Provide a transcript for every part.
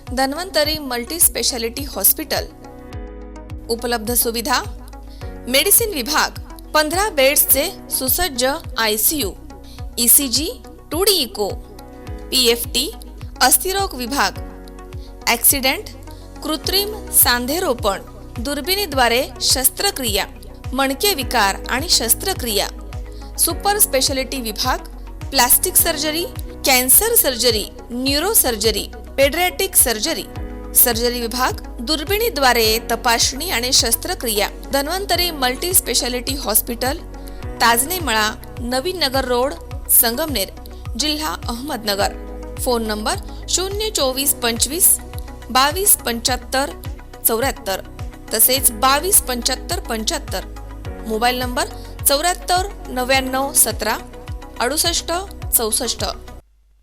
Dhanvantari multi speciality hospital. उपलब्ध सुविधा: medicine विभाग, 15 बेड्सचे सुसज्ज ICU, ECG, 2D echo, PFT, अस्थिरोग विभाग, ॲक्सिडेंट, कृत्रिम सांधेरोपण, दुर्बिणीद्वारे शस्त्रक्रिया, मणके विकार आणि शस्त्रक्रिया, सुपर स्पेशालिटी विभाग, plastic surgery, cancer surgery, neuro surgery, paediatric surgery, surgery विभाग, दुर्बिणीद्वारे तपासणी आणि शस्त्रक्रिया। Dhanvantari multi speciality hospital, Tajne मळा, नवीन नगर रोड, संगमनेर, जिल्हा अहमदनगर। फोन नंबर 02425 22 75 74 तसेच 22 75 75। Mobile number 74 99 17 68 64।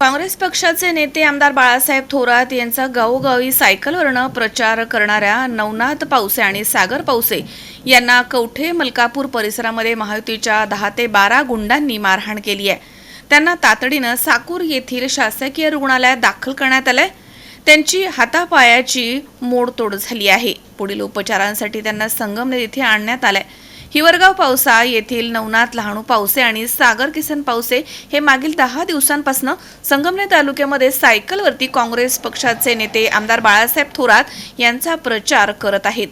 काँग्रेस पक्षाचे नेते आमदार बाळासाहेब थोरात यांचा गावोगावी सायकलवरनं प्रचार करणाऱ्या नवनाथ पावसे आणि सागर पावसे यांना कवठे मलकापूर परिसरामध्ये महायुतीच्या 10 ते 12 गुंडांनी मारहाण केली आहे। त्यांना तातडीनं साकूर येथील शासकीय रुग्णालयात दाखल करण्यात आलंय। त्यांची हातापायाची मोडतोड झाली आहे। पुढील उपचारांसाठी त्यांना संगमनेर येथे आणण्यात आलंय। हिवरगाव पावसा येथील नवनाथ लहानू पावसे आणि सागर किसन पावसे हे मागील 10 दिवसांपासून संगमनेर तालुक्यामध्ये सायकलवरती काँग्रेस पक्षाचे नेते आमदार बाळासाहेब थोरात यांचा प्रचार करत आहेत।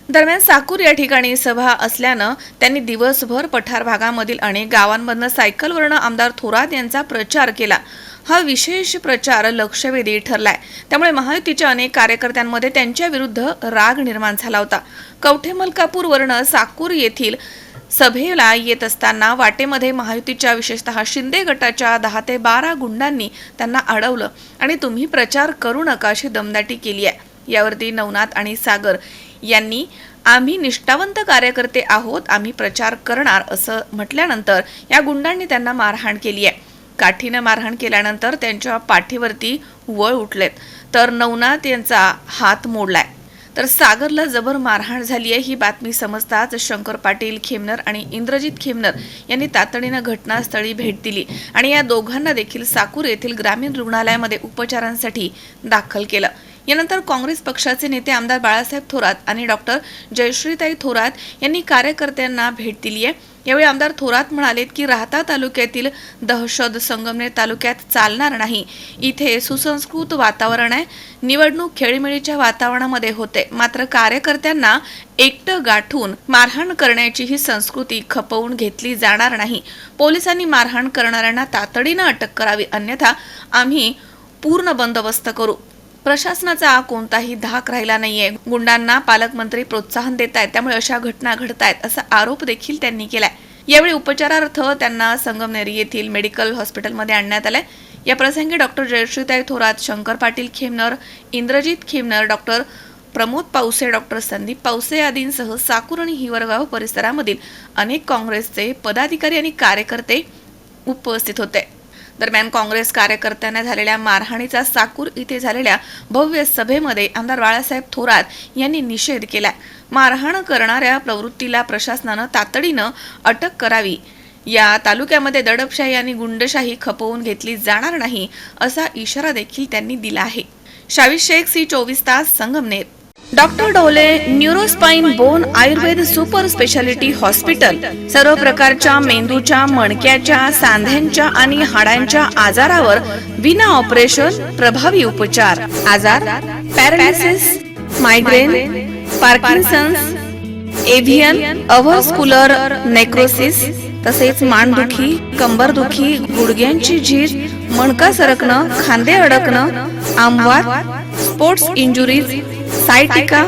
दरम्यान साकूर या ठिकाणी सभा असल्यानं त्यांनी दिवसभर पठार भागामधील अनेक गावांमधून सायकलवरनं आमदार थोरात यांचा प्रचार केला। हा विशेष प्रचार लक्षवेधी ठरलाय। त्यामुळे महायुतीच्या अनेक कार्यकर्त्यांमध्ये त्यांच्या विरुद्ध राग निर्माण झाला होता। कवठे मलकापूर वरनं साकूर येथील सभेला येत असताना वाटेमध्ये महायुतीच्या विशेषतः शिंदे गटाच्या 10 ते 12 गुंडांनी त्यांना अडवलं आणि तुम्ही प्रचार करू नका अशी दमदाटी केली आहे। यावरती नवनाथ आणि सागर यांनी आम्ही निष्ठावंत कार्यकर्ते आहोत, आम्ही प्रचार करणार असं म्हटल्यानंतर या गुंडांनी त्यांना मारहाण केली आहे। काठीनं मारहाण केल्यानंतर त्यांच्या पाठीवरती वळ उठलेत, तर नवनाथ यांचा हात मोडलाय, तर सागरला जबर मारहाण झाली आहे। ही बातमी समजताच शंकर पाटील खेमनर आणि इंद्रजित खेमनर यांनी तातडीनं घटनास्थळी भेट दिली आणि या दोघांना देखील साकूर येथील ग्रामीण रुग्णालयामध्ये उपचारांसाठी दाखल केलं। यानंतर काँग्रेस पक्षाचे नेते आमदार बाळासाहेब थोरात आणि डॉक्टर जयश्रीताई थोरात यांनी कार्यकर्त्यांना भेट दिली आहे। यावेळी आमदार थोरात म्हणालेत की राहता तालुक्यातील दहशत संगमनेर तालुक्यात चालणार नाही। इथे सुसंस्कृत वातावरण आहे, निवडणूक खेळीमेळीच्या वातावरणामध्ये होते, मात्र कार्यकर्त्यांना एकटं गाठून मारहाण करण्याची ही संस्कृती खपवून घेतली जाणार नाही। पोलिसांनी मारहाण करणाऱ्यांना तातडीनं अटक करावी, अन्यथा आम्ही पूर्ण बंदोबस्त करू। प्रशासनाचा कोणताही धाक राहिला नाहीये। गुंडांना पालकमंत्री प्रोत्साहन देत आहेत, त्यामुळे अशा घटना घडतायत असा आरोप देखील त्यांनी केलाय। यावेळी उपचारार्थ त्यांना संगमनेर येथील मेडिकल हॉस्पिटलमध्ये आणण्यात आलंय। या प्रसंगी डॉक्टर जयश्रीताई थोरात, शंकर पाटील खेमनर, इंद्रजित खेमनर, डॉक्टर प्रमोद पावसे, डॉक्टर संदीप पावसे आदींसह साकूर आणि हिवरगाव परिसरामधील अनेक काँग्रेसचे पदाधिकारी आणि कार्यकर्ते उपस्थित होते। दरम्यान काँग्रेस कार्यकर्त्यांना झालेल्या मारहाणीचा साकूर इथे झालेल्या भव्य सभेमध्ये आमदार बाळासाहेब थोरात यांनी निषेध केला। मारहाण करणाऱ्या प्रवृत्तीला प्रशासनानं तातडीनं अटक करावी। या तालुक्यामध्ये दडपशाही आणि गुंडशाही खपवून घेतली जाणार नाही असा इशारा देखील त्यांनी दिला आहे। शावीर शेख, C24 तास, संगमनेर। डॉक्टर डोले neurospine bone Ayurved super speciality hospital सर्व प्रकारच्या मेंदूच्या, मणक्याच्या, सांध्यांच्या आणि हाडांच्या आजारावर विना ऑपरेशन प्रभावी उपचार। आजार: पॅरालिसिस, मायग्रेन, पार्किन्सन्स, एव्हियन, अव्हस्क्युलर नेक्रोसिस, तसेच मानदुखी, कंबरदुखी, गुडघ्यांची झीज, मणका सरकणं, खांदे अडकणं, आमवात, स्पोर्ट्स इंजुरीज, सायटिका,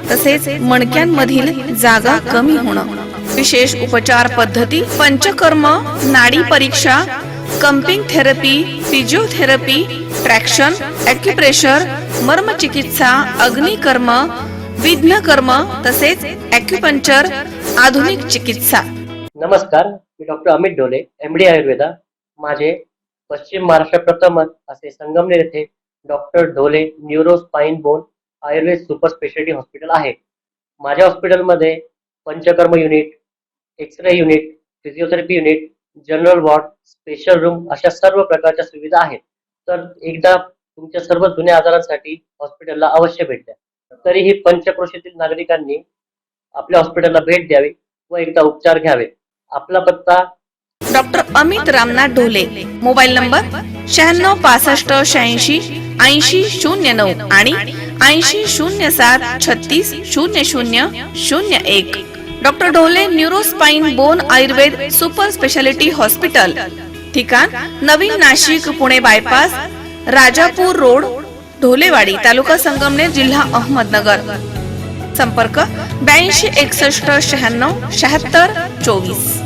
तसेच मणक्यांमधील जागा कमी होणं। विशेष उपचार पद्धती: पंचकर्म, नाडी परीक्षा, cupping therapy, physiotherapy, traction, acupressure, मर्मचिकित्सा, अग्निकर्म, विघ्नकर्म, तसेच ॲक्युपंक्चर, आधुनिक चिकित्सा। नमस्कार, मी डॉक्टर अमित डोले, MD आयुर्वेदा। माझे पश्चिम महाराष्ट्र प्रथमच असे संगमनेर येथे doctor Dole neuro spine bone Ayurved super speciality hospital आहे। माझ्या हॉस्पिटलमध्ये Panchakarma unit, x-ray unit, physiotherapy unit, general ward, special room अशा सर्व प्रकारच्या सुविधा आहेत। तर एकदा तुमच्या सर्व जुन्या आजारांसाठी हॉस्पिटलला अवश्य भेट द्या. तरीही पंचक्रोशीतील नागरिकांनी आपल्या हॉस्पिटलला भेट द्यावी व एकदा उपचार घ्यावे. आपला पत्ता doctor Amit Ramnath Dhole, mobile number 9665868009 आणि 8007360001. Doctor Dhole neuro spine bone Ayurved super speciality hospital, ठिकाण नवीन नाशिक पुणे बायपास, राजापूर रोड, ढोलेवाडी, तालुका संगमनेर, जिल्हा अहमदनगर. संपर्क 82 61 96 76 24.